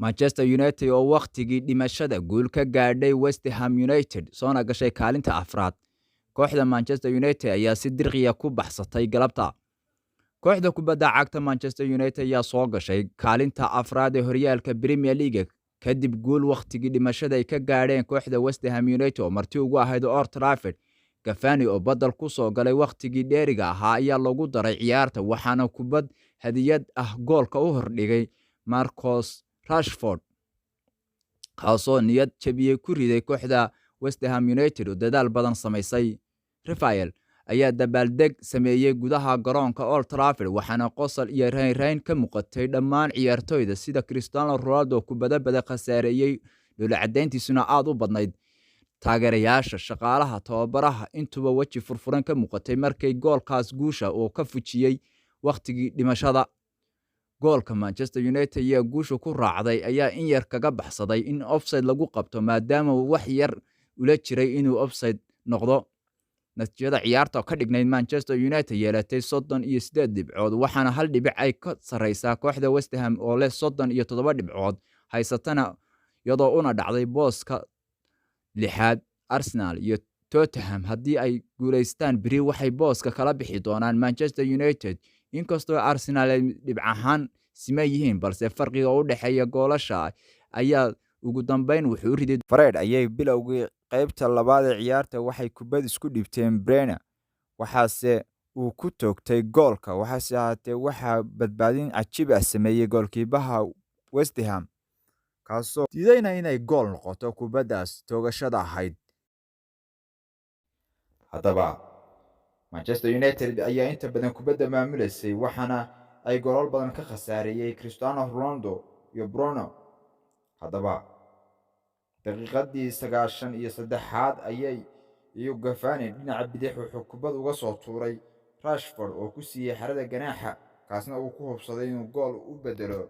Manchester United oo waqtigii dhimashada guul ka gaadhay West Ham United soona gashay kaalinta afraad. Kooxda Manchester United ayaa si dirqiya ku baxsatay galabta. Kooxda kubadda cagta Manchester United ayaa soo gashay kaalinta afraad ee horyaalka Premier League kadib guul waqtigii dhimashada ay ka gaadheen kooxda West Ham United oo marti ugu ahayd Old Trafford. Cavani oo badal ku soo galay waqtigii dheeriga ahaa ayaa lagu daray ciyaarta waxaana kubad hadiyad ah goolka u hordhigay Marcus Rashford, kaasoo niyad jabiyey ku riday kooxda West Ham United oo dadaal badan samaysay. Rafael ayaa dabaaldeg sameeyey gudaha garoonka Old Trafford waxaana qosol iyo rayn ka muuqatay dhammaan ciyaartoyda sida Cristiano Ronaldo kubadda bada khasaareeyay dhoolla-cadayntiisuna aad u badnayd. Taageerayaasha, shaqaalaha, tababaraha intuba weji furfuran ka muuqatay markay goolkaas guusha oo ka fujiyey waqtigii dhimashada. Goolka Manchester United ayaa guusha ku raacday ayaa in yar kaga baxsaday in offside lagu qabto maadaama wax yar ula jiray inuu offside noqdo. Natiijada ciyaarta ka dhignayd Manchester United yeelatay 38 dhibcood waxaana hal dhibic ay ka sareysaa kooxda West Ham oo leh 37 dhibcood haysatana iyadoo una dhacday booska lixaad. Arsenal iyo Tottenham haddii ay guuleystaan biri waxay booska kala bixi doonaan Manchester United inkastoo Arsenal ay dhibcahan siman yihiin balse farqiga u dhaxeeya goolasha ayaa ugu dambeyn wuxuu riday. Fred ayay bilowgii qaybta labaad ee ciyaarta waxay kubad isku dhibteen Brena waxaase uu ku toogtay goolka waxaase ahaatee waxaa badbaadin cajiib ah sameeyey goolkiibaha West Ham kaasoo diidayna inay gool noqoto kubaddaas toogashada ahayd. Haddaba Manchester United ayaa inta badan kubadda maamuleysay waxaana ay goolal badan ka khasaareeyay Cristiano Ronaldo iyo Bruno. Haddaba daqiiqadii 93aad ayay Cavani dhinaca bidix wuxuu kubad uga soo tuuray Rashford oo ku siiyay xarada ganaaxa kaasna uu ku hubsaday inuu gool u bedelo